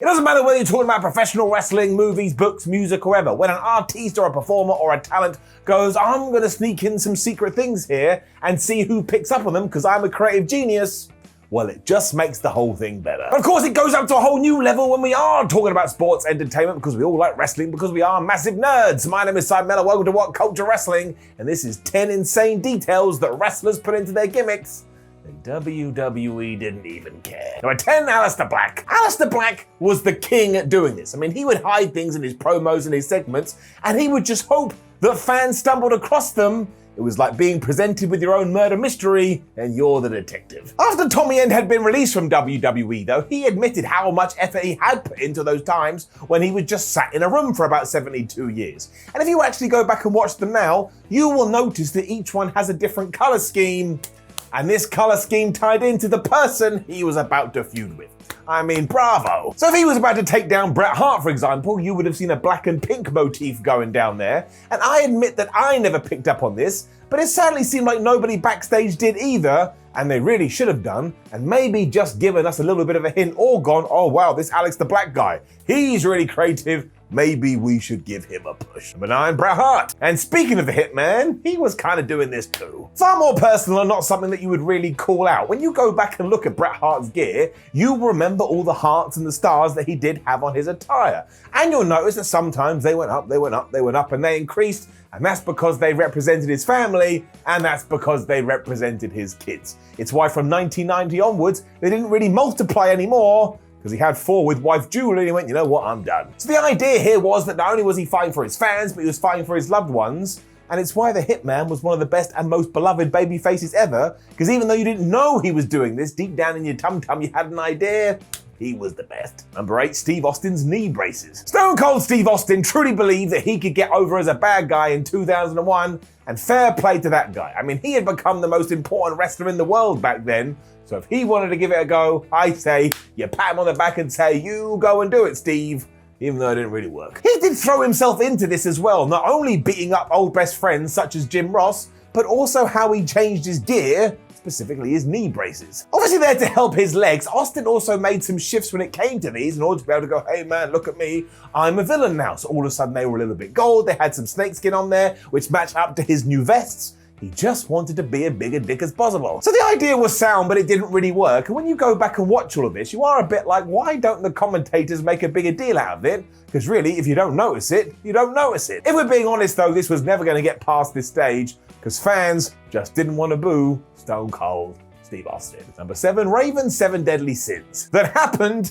It doesn't matter whether you're talking about professional wrestling, movies, books, music, or whatever. When an artiste or a performer or a talent goes, I'm going to sneak in some secret things here and see who picks up on them because I'm a creative genius, well, it just makes the whole thing better. But of course, it goes up to a whole new level when we are talking about sports entertainment because we all like wrestling because we are massive nerds. My name is Simon Miller, welcome to What Culture Wrestling, and this is 10 insane details that wrestlers put into their gimmicks. The WWE didn't even care. Number 10, Aleister Black. Aleister Black was the king at doing this. I mean, he would hide things in his promos and his segments, and he would just hope that fans stumbled across them. It was like being presented with your own murder mystery, and you're the detective. After Tommy End had been released from WWE, though, he admitted how much effort he had put into those times when he was just sat in a room for about 72 years. And if you actually go back and watch them now, you will notice that each one has a different color scheme. And this color scheme tied into the person he was about to feud with. I mean, bravo. So if he was about to take down Bret Hart, for example, you would have seen a black and pink motif going down there. And I admit that I never picked up on this, but it sadly seemed like nobody backstage did either, and they really should have done, and maybe just given us a little bit of a hint or gone, oh wow, this Aleister Black guy, he's really creative. Maybe we should give him a push. Number 9, Bret Hart. And speaking of the Hitman, he was kind of doing this too. Far more personal and not something that you would really call out. When you go back and look at Bret Hart's gear, you'll remember all the hearts and the stars that he did have on his attire. And you'll notice that sometimes they went up, they went up, they went up, and they increased. And that's because they represented his family, and that's because they represented his kids. It's why from 1990 onwards, they didn't really multiply anymore, because he had 4 with wife Julie, and he went, you know what, I'm done. So the idea here was that not only was he fighting for his fans, but he was fighting for his loved ones, and it's why the Hitman was one of the best and most beloved baby faces ever, because even though you didn't know he was doing this, deep down in your tum-tum you had an idea, he was the best. Number 8, Steve Austin's knee braces. Stone Cold Steve Austin truly believed that he could get over as a bad guy in 2001, and fair play to that guy. I mean, he had become the most important wrestler in the world back then, so if he wanted to give it a go, I say, you pat him on the back and say, you go and do it, Steve, even though it didn't really work. He did throw himself into this as well, not only beating up old best friends such as Jim Ross, but also how he changed his gear, specifically his knee braces. Obviously there to help his legs, Austin also made some shifts when it came to these in order to be able to go, hey man, look at me, I'm a villain now. So all of a sudden they were a little bit gold, they had some snakeskin on there, which matched up to his new vests. He just wanted to be a bigger dick as possible. So the idea was sound, but it didn't really work. And when you go back and watch all of this, you are a bit like, why don't the commentators make a bigger deal out of it? Because really, if you don't notice it, you don't notice it. If we're being honest though, this was never gonna get past this stage because fans just didn't want to boo Stone Cold Steve Austin. Number 7, Raven's 7 Deadly Sins. That happened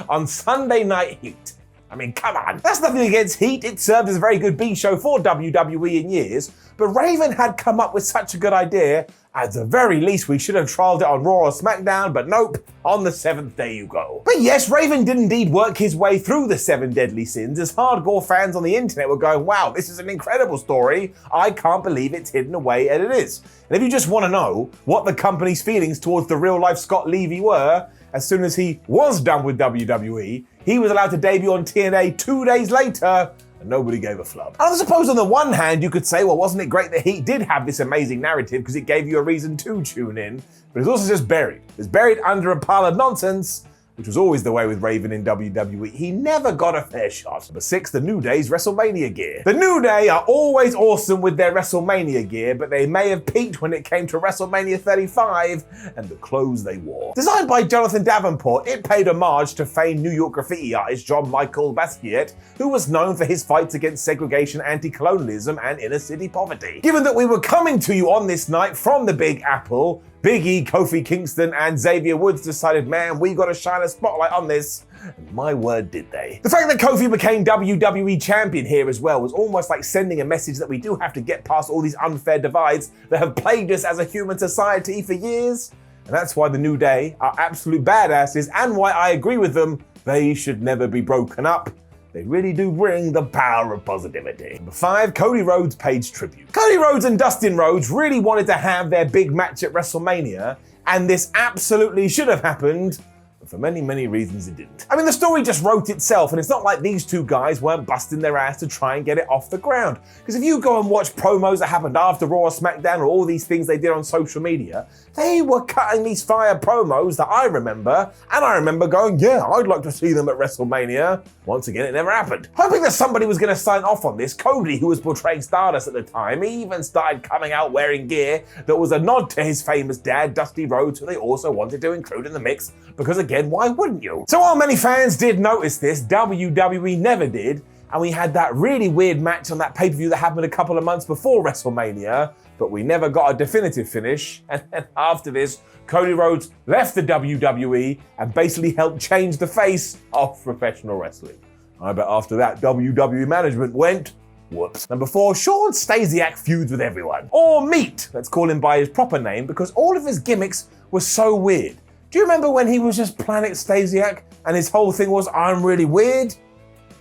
on Sunday Night Heat. I mean, come on. That's nothing against Heat. It served as a very good B show for WWE in years. But Raven had come up with such a good idea. At the very least, we should have trialed it on Raw or SmackDown, but nope, on the 7th day you go. But yes, Raven did indeed work his way through the 7 Deadly Sins as hardcore fans on the internet were going, wow, this is an incredible story. I can't believe it's hidden away as it is. And if you just want to know what the company's feelings towards the real life Scott Levy were, as soon as he was done with WWE, he was allowed to debut on TNA 2 days later, and nobody gave a flub. And I suppose on the one hand, you could say, well, wasn't it great that he did have this amazing narrative because it gave you a reason to tune in, but it's also just buried. It's buried under a pile of nonsense, which was always the way with Raven in WWE. He never got a fair shot. Number 6, the New Day's WrestleMania gear. The New Day are always awesome with their WrestleMania gear, but they may have peaked when it came to WrestleMania 35 and the clothes they wore. Designed by Jonathan Davenport, it paid homage to famed New York graffiti artist John Michael Basquiat, who was known for his fights against segregation, anti-colonialism, and inner-city poverty. Given that we were coming to you on this night from the Big Apple, Big E, Kofi Kingston, and Xavier Woods decided, man, we gotta shine a spotlight on this. And my word, did they. The fact that Kofi became WWE champion here as well was almost like sending a message that we do have to get past all these unfair divides that have plagued us as a human society for years. And that's why the New Day are absolute badasses and why I agree with them, they should never be broken up. They really do bring the power of positivity. Number 5, Cody Rhodes pays tribute. Cody Rhodes and Dustin Rhodes really wanted to have their big match at WrestleMania, and this absolutely should have happened, but for many, many reasons it didn't. I mean, the story just wrote itself, and it's not like these two guys weren't busting their ass to try and get it off the ground. Because if you go and watch promos that happened after Raw or SmackDown or all these things they did on social media, they were cutting these fire promos that I remember, and I remember going, yeah, I'd like to see them at WrestleMania. Once again, it never happened. Hoping that somebody was going to sign off on this, CODY, who was portraying Stardust at the time, even started coming out wearing gear that was a nod to his famous dad, Dusty Rhodes, who they also wanted to include in the mix, because again, why wouldn't you? So while many fans did notice this, WWE never did, and we had that really weird match on that pay-per-view that happened a couple of months before WrestleMania, but we never got a definitive finish. And then after this, Cody Rhodes left the WWE and basically helped change the face of professional wrestling. I bet after that, WWE management went, whoops. Number 4, Shawn Stasiak feuds with everyone. Or Meat, let's call him by his proper name, because all of his gimmicks were so weird. Do you remember when he was just Planet Stasiak and his whole thing was, I'm really weird?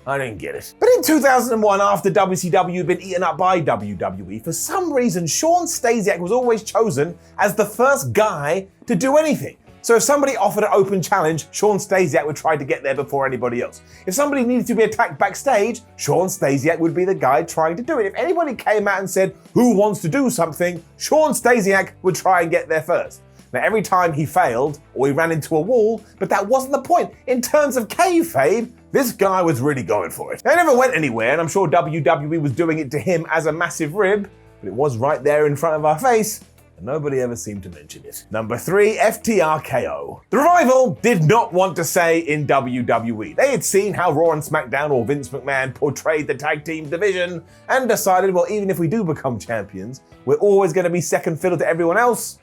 I didn't get it. But in 2001, after WCW had been eaten up by WWE, for some reason, Shawn Stasiak was always chosen as the first guy to do anything. So if somebody offered an open challenge, Shawn Stasiak would try to get there before anybody else. If somebody needed to be attacked backstage, Shawn Stasiak would be the guy trying to do it. If anybody came out and said, who wants to do something, Shawn Stasiak would try and get there first. Now, every time he failed or he ran into a wall, but that wasn't the point. In terms of kayfabe, this guy was really going for it. It never went anywhere, and I'm sure WWE was doing it to him as a massive rib, but it was right there in front of our face, and nobody ever seemed to mention it. Number 3, FTRKO. The Revival did not want to stay in WWE. They had seen how Raw and SmackDown or Vince McMahon portrayed the tag team division and decided, well, even if we do become champions, we're always going to be second fiddle to everyone else.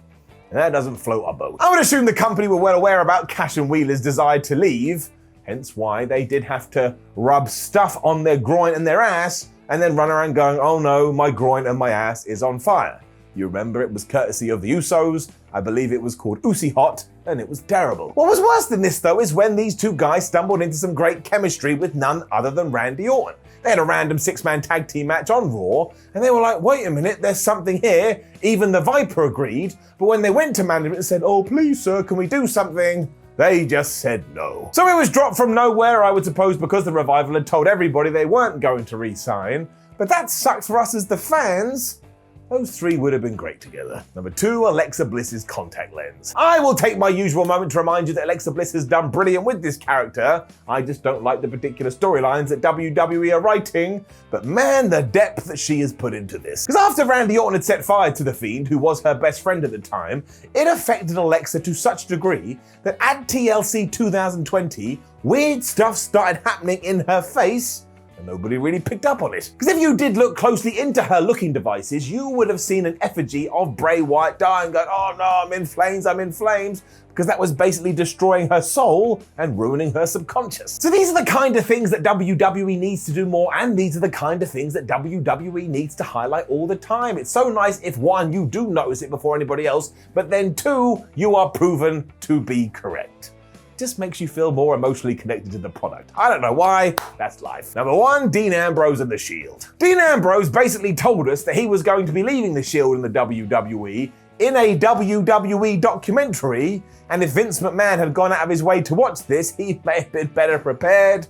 And that doesn't float our boat. I would assume the company were well aware about Cash and Wheeler's desire to leave, hence why they did have to rub stuff on their groin and their ass and then run around going, oh no, my groin and my ass is on fire. You remember it was courtesy of the Usos. I believe it was called Usi Hot, and it was terrible. What was worse than this though is when these two guys stumbled into some great chemistry with none other than Randy Orton. They had a random 6-man tag team match on Raw, and they were like, wait a minute, there's something here. Even the Viper agreed, but when they went to management and said, oh please sir, can we do something? They just said no. So it was dropped from nowhere, I would suppose, because the Revival had told everybody they weren't going to re-sign. But that sucks for us as the fans. Those three would have been great together. Number 2, Alexa Bliss's contact lens. I will take my usual moment to remind you that Alexa Bliss has done brilliant with this character. I just don't like the particular storylines that WWE are writing, but man, the depth that she has put into this. Because after Randy Orton had set fire to The Fiend, who was her best friend at the time, it affected Alexa to such a degree that at TLC 2020, weird stuff started happening in her face, and nobody really picked up on it. Because if you did look closely into her looking devices, you would have seen an effigy of Bray Wyatt dying, going, oh no, I'm in flames, because that was basically destroying her soul and ruining her subconscious. So these are the kind of things that WWE needs to do more, and these are the kind of things that WWE needs to highlight all the time. It's so nice if 1, you do notice it before anybody else, but then 2, you are proven to be correct. Just makes you feel more emotionally connected to the product. I don't know why, that's life. Number 1, Dean Ambrose and The Shield. Dean Ambrose basically told us that he was going to be leaving The Shield and the WWE in a WWE documentary, and if Vince McMahon had gone out of his way to watch this, he may have been better prepared,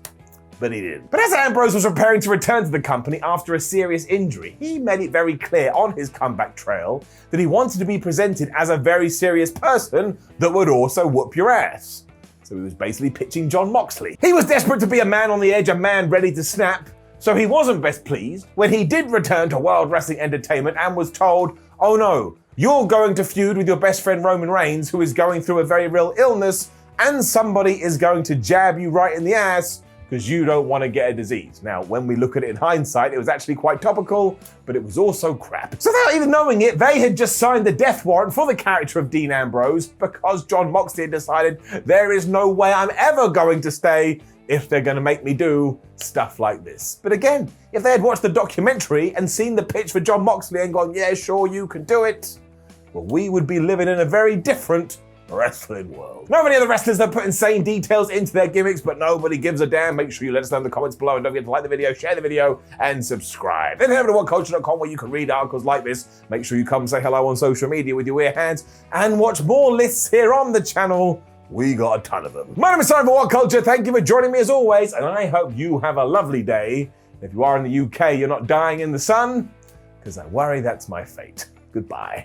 but he didn't. But as Ambrose was preparing to return to the company after a serious injury, he made it very clear on his comeback trail that he wanted to be presented as a very serious person that would also whoop your ass. So he was basically pitching Jon Moxley. He was desperate to be a man on the edge, a man ready to snap, so he wasn't best pleased when he did return to World Wrestling Entertainment and was told, oh no, you're going to feud with your best friend Roman Reigns, who is going through a very real illness, and somebody is going to jab you right in the ass because you don't want to get a disease. Now, when we look at it in hindsight, it was actually quite topical, but it was also crap. So without even knowing it, they had just signed the death warrant for the character of Dean Ambrose because Jon Moxley had decided there is no way I'm ever going to stay if they're going to make me do stuff like this. But again, if they had watched the documentary and seen the pitch for Jon Moxley and gone, yeah, sure, you can do it, well, we would be living in a very different wrestling world. Now, many of the wrestlers have put insane details into their gimmicks, but nobody gives a damn. Make sure you let us know in the comments below, and don't forget to like the video, share the video, and subscribe. Then head over to whatculture.com where you can read articles like this. Make sure you come say hello on social media with your weird hands, and watch more lists here on the channel. We got a ton of them. My name is Simon for What Culture. Thank you for joining me as always, and I hope you have a lovely day. If you are in the UK, you're not dying in the sun, because I worry that's my fate. Goodbye.